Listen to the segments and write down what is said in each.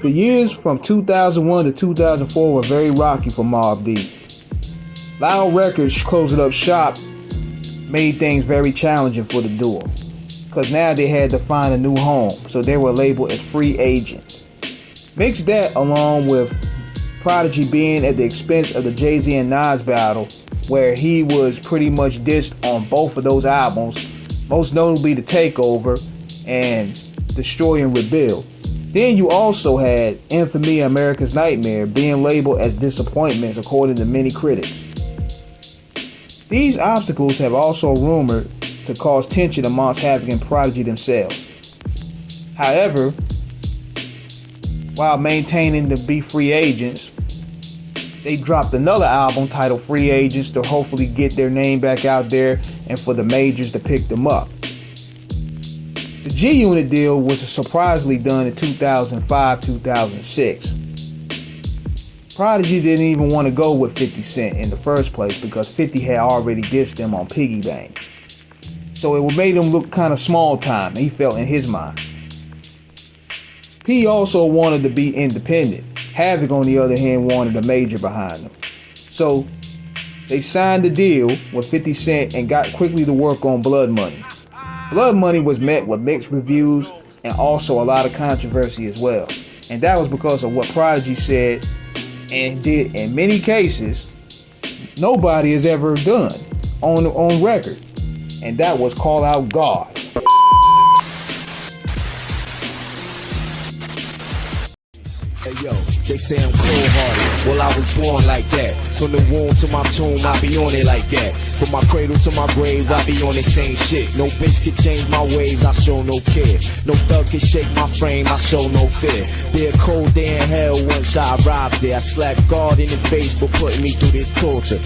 The years from 2001 to 2004 were very rocky for Mobb Deep. Loud Records closing up shop made things very challenging for the duo, because now they had to find a new home, so they were labeled as free agents. Mix that along with Prodigy being at the expense of the Jay-Z and Nas battle, where he was pretty much dissed on both of those albums, most notably The Takeover and Destroy and Rebuild. Then you also had Infamy and America's Nightmare being labeled as disappointments according to many critics. These obstacles have also rumored to cause tension amongst Havoc and Prodigy themselves. However, while maintaining to be free agents, they dropped another album titled Free Agents to hopefully get their name back out there and for the majors to pick them up. The G-Unit deal was surprisingly done in 2005-2006. Prodigy didn't even want to go with 50 Cent in the first place because 50 had already dissed them on Piggy Bank. So it made him look kind of small time, he felt in his mind. P also wanted to be independent. Havoc, on the other hand, wanted a major behind them. So they signed the deal with 50 Cent and got quickly to work on Blood Money. Blood Money was met with mixed reviews and also a lot of controversy as well. And that was because of what Prodigy said and did in many cases nobody has ever done on record. And that was call out God. Hey yo, they say I'm cold-hearted. Well, I was born like that. From the womb to my tomb, I be on it like that. From my cradle to my grave, I be on the same shit. No bitch can change my ways, I show no care. No thug can shake my frame, I show no fear. Be a cold day in hell once I arrived there. I slapped God in the face for putting me through this torture.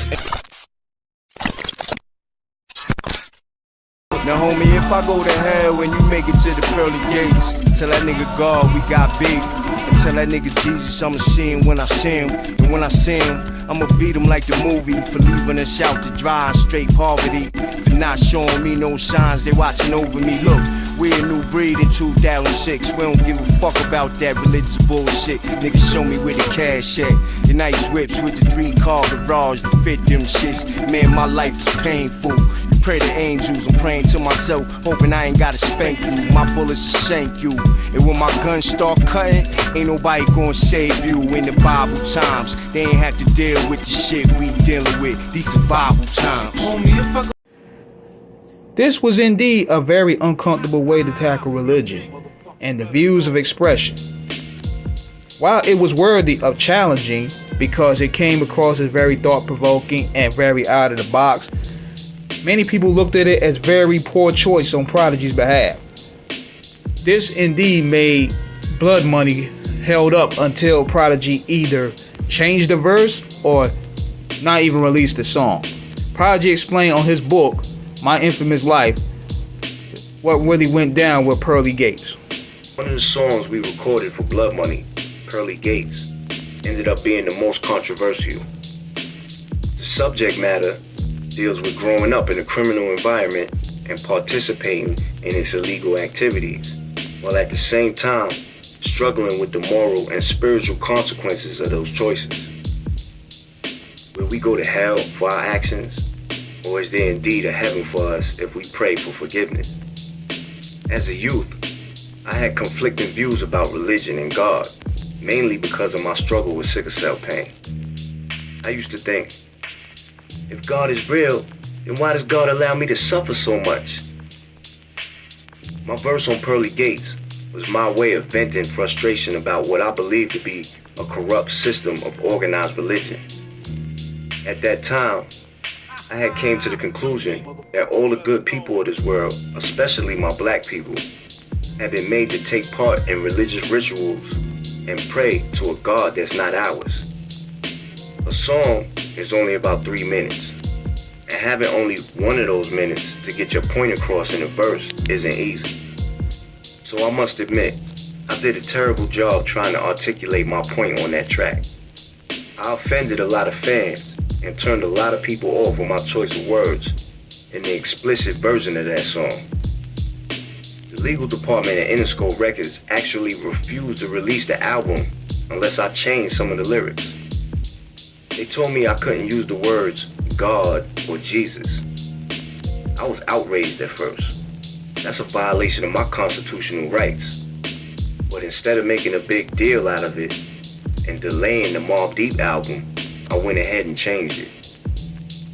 Now homie, if I go to hell when you make it to the Pearly Gates, tell that nigga God we got big. And tell that nigga Jesus I'ma see him when I see him. And when I see him, I'ma beat him like the movie. For leaving us out to dry and straight poverty. For not showing me no signs, they watching over me. Look, we a new breed in 2006. We don't give a fuck about that religious bullshit. Niggas show me where the cash at. The nice whips with the 3-car garage to fit them shits. Man, my life is painful. Pray to angels, I'm praying to myself, hoping I ain't gotta spank you. My bullets will shank you. And when my guns start cutting, ain't nobody gonna save you. In the Bible times, they ain't have to deal with the shit we dealing with. These survival times. This was indeed a very uncomfortable way to tackle religion and the views of expression. While it was worthy of challenging because it came across as very thought-provoking and very out of the box, many people looked at it as very poor choice on Prodigy's behalf. This indeed made Blood Money held up until Prodigy either changed the verse or not even released the song. Prodigy explained on his book, My Infamous Life, what really went down with Pearly Gates. One of the songs we recorded for Blood Money, Pearly Gates, ended up being the most controversial. The subject matter deals with growing up in a criminal environment and participating in its illegal activities, while at the same time struggling with the moral and spiritual consequences of those choices. Will we go to hell for our actions, or is there indeed a heaven for us if we pray for forgiveness? As a youth, I had conflicting views about religion and God, mainly because of my struggle with sickle cell pain. I used to think, if God is real, then why does God allow me to suffer so much? My verse on Pearly Gates was my way of venting frustration about what I believed to be a corrupt system of organized religion. At that time, I had came to the conclusion that all the good people of this world, especially my black people, have been made to take part in religious rituals and pray to a God that's not ours. A song is only about 3 minutes, and having only one of those minutes to get your point across in a verse isn't easy. So I must admit, I did a terrible job trying to articulate my point on that track. I offended a lot of fans and turned a lot of people off with my choice of words in the explicit version of that song. The legal department at Interscope Records actually refused to release the album unless I changed some of the lyrics. They told me I couldn't use the words God or Jesus. I was outraged at first. That's a violation of my constitutional rights. But instead of making a big deal out of it and delaying the Mobb Deep album, I went ahead and changed it.